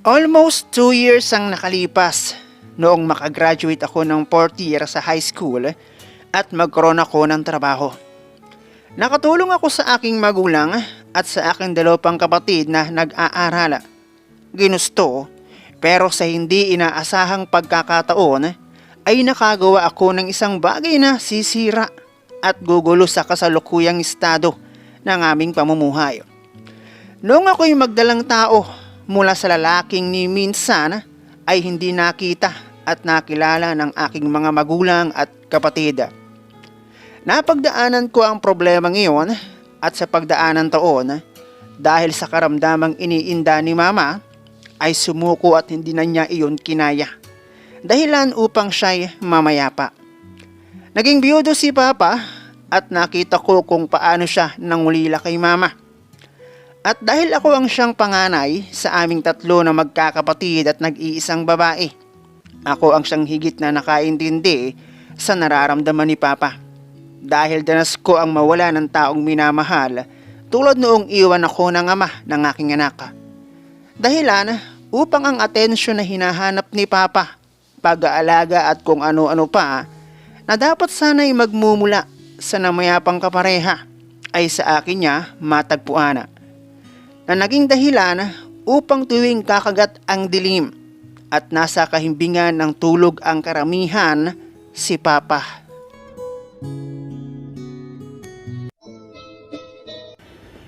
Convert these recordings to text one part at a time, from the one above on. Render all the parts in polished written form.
Almost 2 years ang nakalipas noong makagraduate ako ng 4th year sa high school at magkaroon ako ng trabaho. Nakatulong ako sa aking magulang at sa aking dalawang kapatid na nag-aaral. Ginusto, pero sa hindi inaasahang pagkakataon ay nakagawa ako ng isang bagay na sisira at gugulo sa kasalukuyang estado ng aming pamumuhay. Noong ako'y magdalang tao mula sa lalaking ni minsan ay hindi nakita at nakilala ng aking mga magulang at kapatid. Napagdaanan ko ang problema ngayon at sa pagdaanan taon dahil sa karamdamang iniinda ni mama ay sumuko at hindi na niya iyon kinaya. Dahilan upang siya'y mamayapa. Naging biyudo si papa at nakita ko kung paano siya nangulila kay mama. At dahil ako ang siyang panganay sa aming tatlo na magkakapatid at nag-iisang babae, ako ang siyang higit na nakaintindi sa nararamdaman ni papa. Dahil danas ko ang mawala ng taong minamahal tulad noong iwan ako ng ama ng aking anak. Dahilan upang ang atensyon na hinahanap ni papa, pag-aalaga at kung ano-ano pa na dapat sana'y magmumula sa namayapang kapareha ay sa akin niya matagpuan. Na naging dahilan upang tuwing kakagat ang dilim at nasa kahimbingan ng tulog ang karamihan, si papa.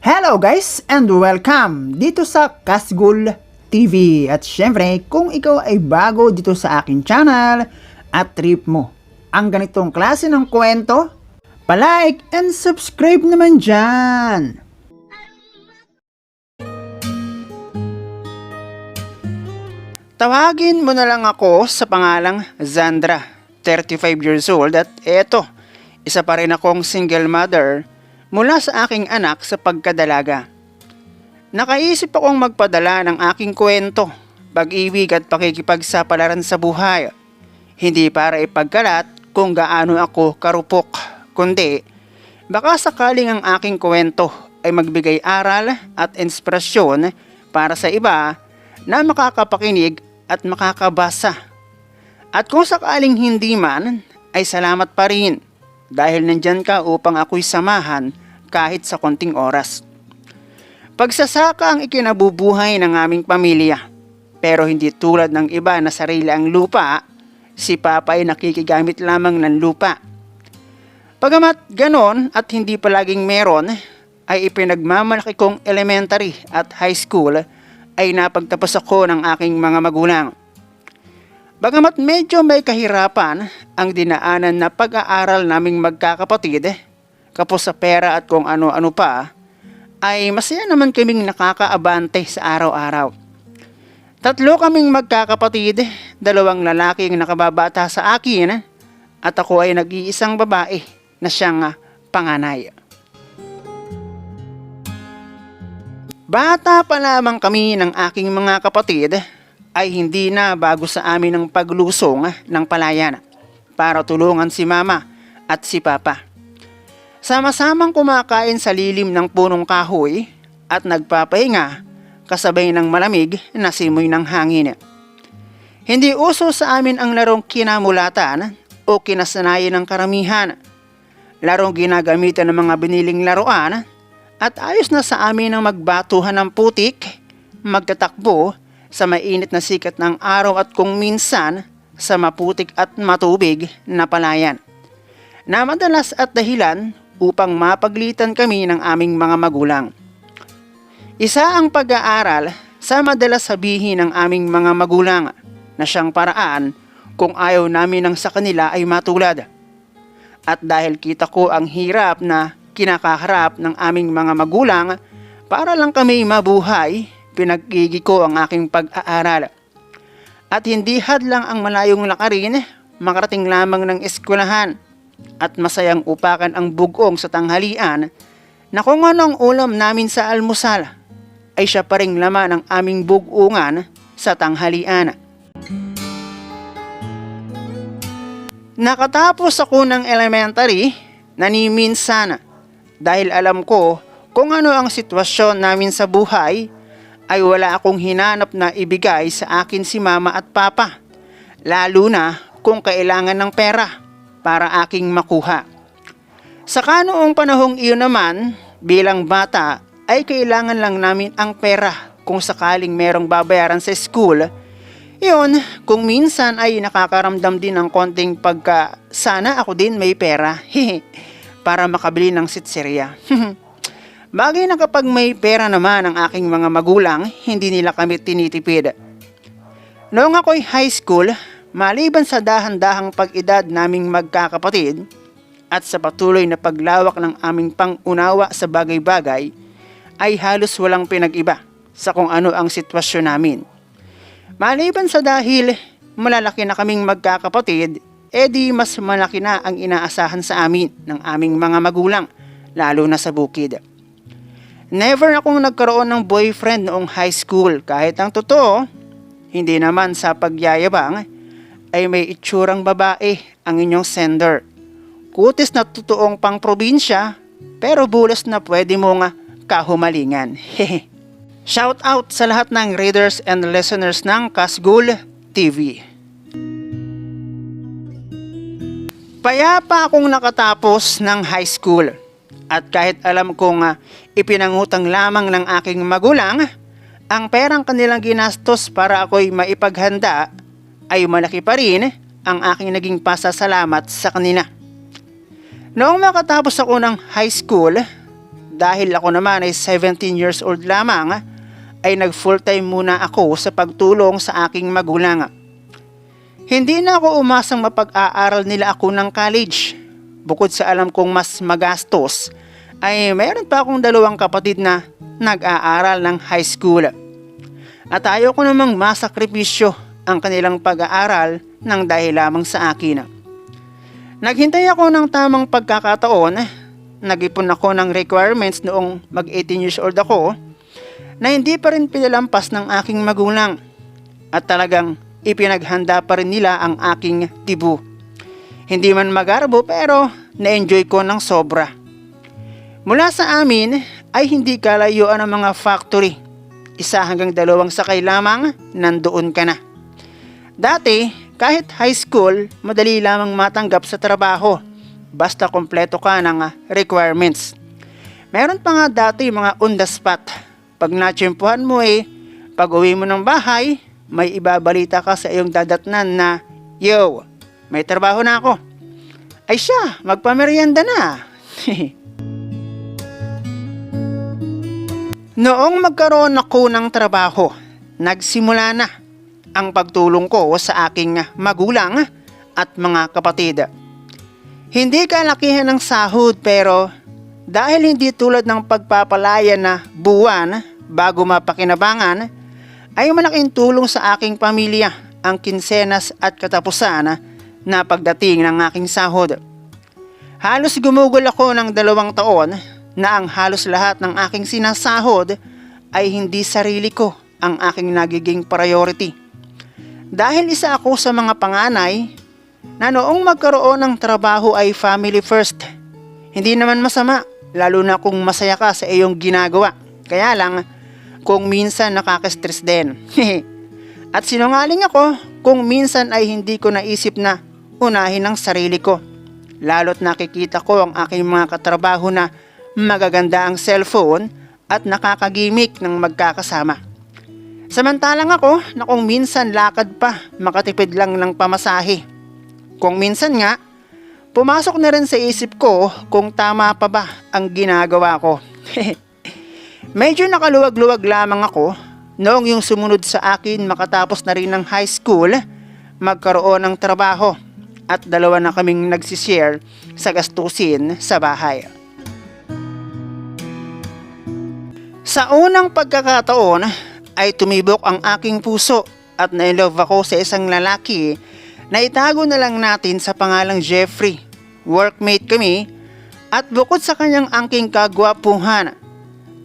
Hello guys and welcome dito sa Kasgul TV. At syempre kung ikaw ay bago dito sa aking channel at trip mo ang ganitong klase ng kwento, palike and subscribe naman dyan. Tawagin mo na lang ako sa pangalang Zandra, 35 years old at eto, isa pa rin akong single mother mula sa aking anak sa pagkadalaga. Nakaisip akong magpadala ng aking kwento, pag-ibig at pakikipagsapalaran sa buhay. Hindi para ipagkalat kung gaano ako karupok, kundi baka sakaling ang aking kwento ay magbigay aral at inspirasyon para sa iba na makakapakinig at makakabasa. At kung sakaling hindi man, ay salamat pa rin dahil nandyan ka upang ako'y samahan kahit sa konting oras. Pagsasaka ang ikinabubuhay ng aming pamilya, pero hindi tulad ng iba na sarili ang lupa, si papa ay nakikigamit lamang ng lupa. Pagamat ganon at hindi palaging meron, ay ipinagmamalaki kong elementary at high school ay napagtapos ako ng aking mga magulang. Bagamat medyo may kahirapan ang dinaanan na pag-aaral naming magkakapatid, kapos sa pera at kung ano-ano pa, ay masaya naman kaming nakakaabante sa araw-araw. 3 kaming magkakapatid, 2 lalaking nakababata sa akin at ako ay nag-iisang babae na siyang panganay. Bata pa lamang kami ng aking mga kapatid ay hindi na bago sa amin ang paglusong ng palayan para tulungan si mama at si papa. Sama-samang kumakain sa lilim ng punong kahoy at nagpapahinga kasabay ng malamig na simoy ng hangin. Hindi uso sa amin ang larong kinamulatan o kinasanayan ng karamihan. Larong ginagamitan ng mga biniling laruan at ayos na sa amin ang magbatuhan ng putik, magtatakbo sa mainit na sikat ng araw at kung minsan sa maputik at matubig na palayan. Na madalas at dahilan upang mapaglitan kami ng aming mga magulang. Isa ang pag-aaral sa madalas sabihin ng aming mga magulang na siyang paraan kung ayaw namin ng sa kanila ay matulad. At dahil kita ko ang hirap na kinakaharap ng aming mga magulang para lang kami mabuhay, pinag-igi ko ang aking pag-aaral. At hindi hadlang ang malayong lakarin, makarating lamang ng eskwelahan at masayang upakan ang bugong sa tanghalian na kung anong ulam namin sa almusal ay siya pa ring laman ng aming bugungan sa tanghalian. Nakatapos ako ng elementary na ni minsan dahil alam ko kung ano ang sitwasyon namin sa buhay ay wala akong hinanap na ibigay sa akin si mama at papa, lalo na kung kailangan ng pera para aking makuha. Saka noong panahong iyon naman, bilang bata ay kailangan lang namin ang pera kung sakaling merong babayaran sa school. Yun, kung minsan ay nakakaramdam din ng konting pagka sana ako din may pera para makabili ng sitserya. Bagay na kapag may pera naman ang aking mga magulang, hindi nila kami tinitipid. Noong ako'y high school, maliban sa dahan-dahang pag-edad naming magkakapatid at sa patuloy na paglawak ng aming pang-unawa sa bagay-bagay, ay halos walang pinag-iba sa kung ano ang sitwasyon namin. Maliban sa dahil malalaki na kaming magkakapatid, edi mas malaki na ang inaasahan sa amin ng aming mga magulang, lalo na sa bukid. Never akong nagkaroon ng boyfriend noong high school, kahit ang totoo, hindi naman sa pagyayabang, ay may itsurang babae ang inyong sender. Kutis na totoong pang probinsya, pero bulas na pwede mong kahumalingan. Shout out sa lahat ng readers and listeners ng Kasgul TV. Payapa akong nakatapos ng high school. At kahit alam kong ipinangutang lamang ng aking magulang, ang perang kanilang ginastos para ako'y maipaghanda, ay malaki pa rin ang aking naging pasasalamat sa kanila. Noong makatapos ako ng high school, dahil ako naman ay 17 years old lamang, ay nag full time muna ako sa pagtulong sa aking magulang. Hindi na ako umasang mapag-aaral nila ako ng college. Bukod sa alam kong mas magastos, ay mayroon pa akong dalawang kapatid na nag-aaral ng high school. At ayaw ko namang masakripisyo ang kanilang pag-aaral ng dahil lamang sa akin. Naghintay ako ng tamang pagkakataon, nag-ipon ako ng requirements noong mag-18 years old ako, na hindi pa rin pinalampas ng aking magulang. At talagang ipinaghanda pa rin nila ang aking tibu. Hindi man magarbo pero na-enjoy ko ng sobra. Mula sa amin ay hindi kalayuan ang mga factory. 1 hanggang 2 sakay lamang, nandoon ka na. Dati, kahit high school, madali lamang matanggap sa trabaho. Basta kompleto ka ng requirements. Meron pa nga dati mga on the spot. Pag natsyempuhan mo pag uwi mo ng bahay, may ibabalita ka sa iyong dadatnan na, "Yo, may trabaho na ako." Ay siya, magpamerienda na. Noong magkaroon ako ng trabaho, nagsimula na ang pagtulong ko sa aking magulang at mga kapatid. Hindi kalakihan ng sahod pero dahil hindi tulad ng pagpapalaya na buwan bago mapakinabangan, ay malaking tulong sa aking pamilya ang kinsenas at katapusan na pagdating ng aking sahod. Halos gumugol ako ng 2 taon na ang halos lahat ng aking sinasahod ay hindi sarili ko ang aking nagiging priority. Dahil isa ako sa mga panganay na noong magkaroon ng trabaho ay family first. Hindi naman masama, lalo na kung masaya ka sa iyong ginagawa. Kaya lang, kung minsan nakaka-stress din. At sinungaling ako kung minsan ay hindi ko naisip na unahin ang sarili ko. Lalo't nakikita ko ang aking mga katrabaho na magaganda ang cellphone at nakakagimik ng magkakasama. Samantalang ako na kung minsan lakad pa, makatipid lang ng pamasahe. Kung minsan nga, pumasok na rin sa isip ko kung tama pa ba ang ginagawa ko. Medyo nakaluwag-luwag lamang ako noong yung sumunod sa akin makatapos na rin ng high school, magkaroon ng trabaho at 2 na kaming nagsishare sa gastusin sa bahay. Sa unang pagkakataon ay tumibok ang aking puso at na-inlove ako sa isang lalaki na itago na lang natin sa pangalang Jeffrey. Workmate kami at bukod sa kanyang angking kagwapuhan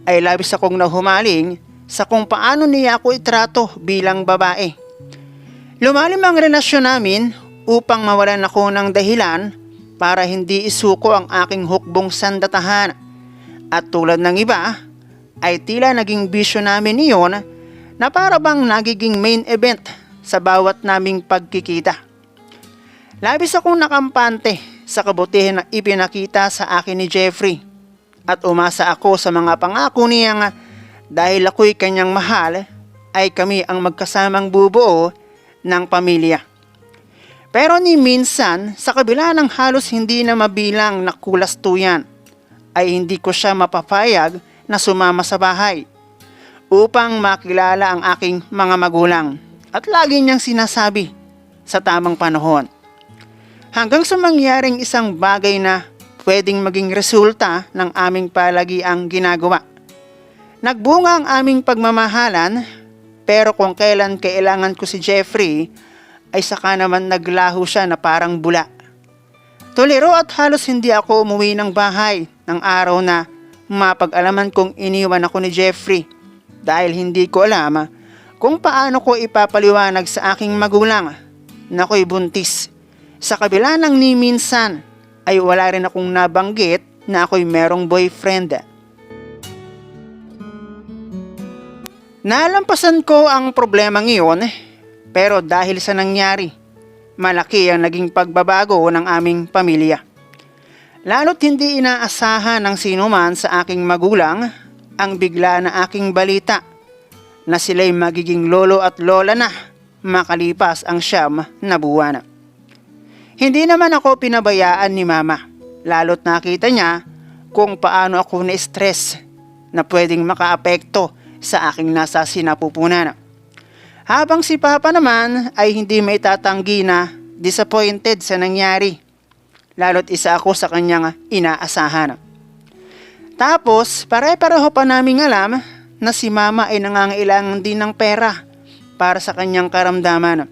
ay labis akong nahumaling sa kung paano niya ako itrato bilang babae. Lumalim ang relasyon namin upang mawalan ako ng dahilan para hindi isuko ang aking hukbong sandatahan. At tulad ng iba, ay tila naging bisyo namin iyon na para bang nagiging main event sa bawat naming pagkikita. Labis akong nakampante sa kabutihan na ipinakita sa akin ni Jeffrey at umasa ako sa mga pangako niya nga dahil ako'y kanyang mahal ay kami ang magkasamang bubuo ng pamilya. Pero ni minsan sa kabila ng halos hindi na mabilang na kulastuyan ay hindi ko siya mapapayag na sumama sa bahay upang makilala ang aking mga magulang at lagi niyang sinasabi sa tamang panahon. Hanggang sa mangyaring isang bagay na pwedeng maging resulta ng aming palagiang ginagawa. Nagbunga ang aming pagmamahalan pero kung kailan kailangan ko si Jeffrey ay saka naman naglaho siya na parang bula. Tuliro at halos hindi ako umuwi ng bahay ng araw na mapag-alaman kong iniwan ako ni Jeffrey dahil hindi ko alam kung paano ko ipapaliwanag sa aking magulang na ako'y buntis. Sa kabila ng ni minsan ay wala rin akong nabanggit na ako'y merong boyfriend. Nalampasan ko ang problema ngayon pero dahil sa nangyari, malaki ang naging pagbabago ng aming pamilya. Lalo't hindi inaasahan ng sinuman sa aking magulang ang bigla na aking balita na sila'y magiging lolo at lola na makalipas ang 9 na buwan. Hindi naman ako pinabayaan ni mama, lalo't nakita niya kung paano ako na-stress na pwedeng makaapekto sa aking nasa sinapupunan. Habang si papa naman ay hindi may tatanggi na disappointed sa nangyari, lalo't isa ako sa kanyang inaasahan. Tapos pare-pareho pa naming alam na si mama ay nangangailangan din ng pera para sa kanyang karamdaman.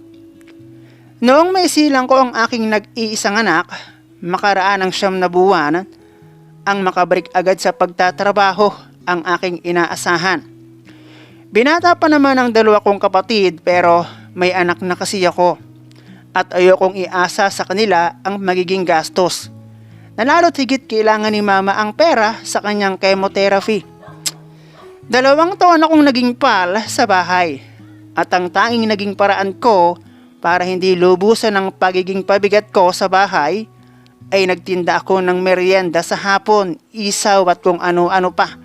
Noong may silang ko ang aking nag-iisang anak, makaraan ng 9 na buwan, ang makabalik agad sa pagtatrabaho ang aking inaasahan. Binata pa naman ang 2 kong kapatid pero may anak na kasi ako at ayokong iasa sa kanila ang magiging gastos. Nalalo't higit kailangan ni mama ang pera sa kanyang chemotherapy. 2 taon akong naging pal sa bahay at ang tanging naging paraan ko para hindi lubusan ng pagiging pabigat ko sa bahay ay nagtinda ako ng merienda sa hapon, isaw at kung ano-ano pa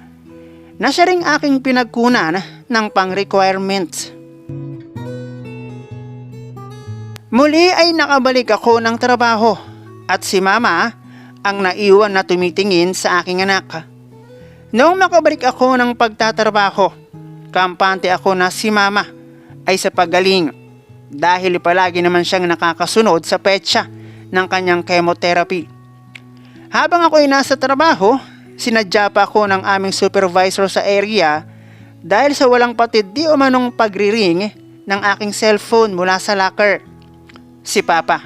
na siya ring aking pinagkunan ng pang-requirements. Muli ay nakabalik ako ng trabaho at si mama ang naiwan na tumitingin sa aking anak. Noong makabalik ako ng pagtatrabaho, kampante ako na si mama ay sa pagaling dahil palagi naman siyang nakakasunod sa petsa ng kanyang chemotherapy. Habang ako ay nasa trabaho, sinadya pa ako ng aming supervisor sa area dahil sa walang patid di umanong pagriring ng aking cellphone mula sa locker. Si Papa.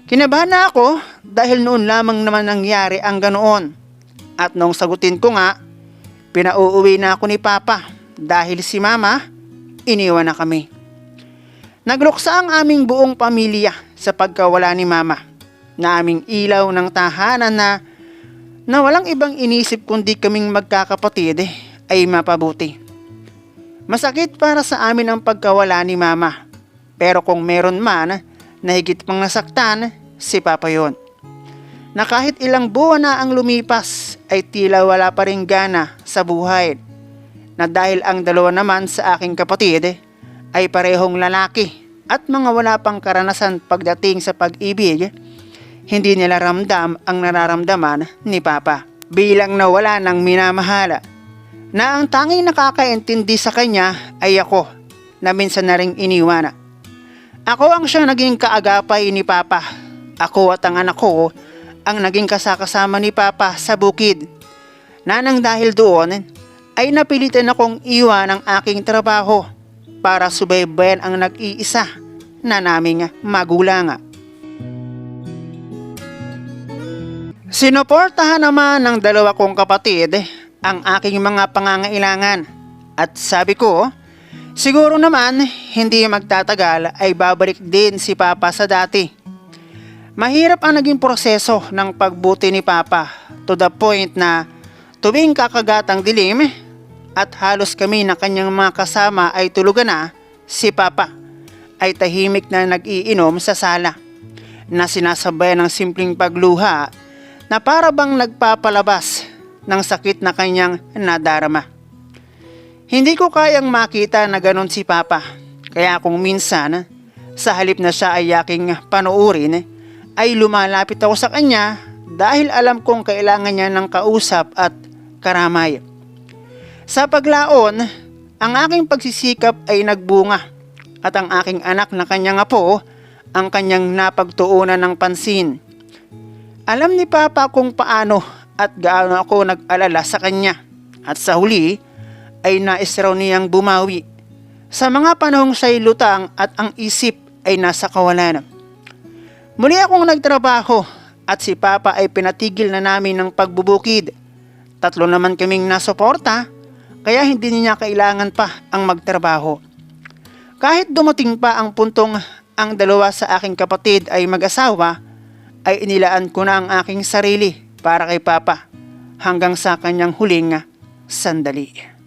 Kinabahan na ako dahil noon lamang naman nangyari ang ganoon. At nung sagutin ko nga, pinauuwi na ako ni Papa dahil si Mama iniwan na kami. Nagluksa ang aming buong pamilya sa pagkawala ni Mama na aming ilaw ng tahanan na walang ibang inisip kundi kaming magkakapatid ay mapabuti. Masakit para sa amin ang pagkawala ni Mama pero kung meron man na higit pang nasaktan, si Papa yon. Na kahit ilang buwan na ang lumipas ay tila wala pa ring gana sa buhay na dahil ang 2 naman sa aking kapatid ay parehong lalaki at mga wala pang karanasan pagdating sa pag-ibig, hindi nila ramdam ang nararamdaman ni Papa bilang nawala ng minamahala na ang tanging nakakaintindi sa kanya ay ako na minsan na ring iniwana. Ako ang siyang naging kaagapay ni Papa. Ako at ang anak ko ang naging kasakasama ni Papa sa bukid na nang dahil doon ay napilitan akong iwan ang aking trabaho para subaybayan ang nag-iisa na naming magulang. Sinuportahan naman ng 2 kong kapatid ang aking mga pangangailangan at sabi ko, siguro naman hindi magtatagal ay babalik din si Papa sa dati. Mahirap ang naging proseso ng pagbuti ni Papa to the point na tuwing kakagatang dilim at halos kami na kanyang mga kasama ay tulugan na, si Papa ay tahimik na nag-iinom sa sala na sinasabayan ng simpleng pagluha na para bang nagpapalabas ng sakit na kanyang nadarama. Hindi ko kayang makita na ganon si Papa, kaya kung minsan sa halip na siya ay aking panuurin ay lumalapit ako sa kanya dahil alam kong kailangan niya ng kausap at karamay. Sa paglaon, ang aking pagsisikap ay nagbunga at ang aking anak na kanyang apo ang kanyang napagtuunan ng pansin. Alam ni Papa kung paano at gaano ako nag-alala sa kanya at sa huli ay nais raw niyang bumawi. Sa mga panahong siya'y lutang at ang isip ay nasa kawalan. Muli akong nagtrabaho at si Papa ay pinatigil na namin ng pagbubukid. 3 naman kaming nasuporta kaya hindi niya kailangan pa ang magtrabaho. Kahit dumating pa ang puntong ang dalawa sa aking kapatid ay mag-asawa, ay inilaan ko na ang aking sarili para kay Papa hanggang sa kanyang huling sandali.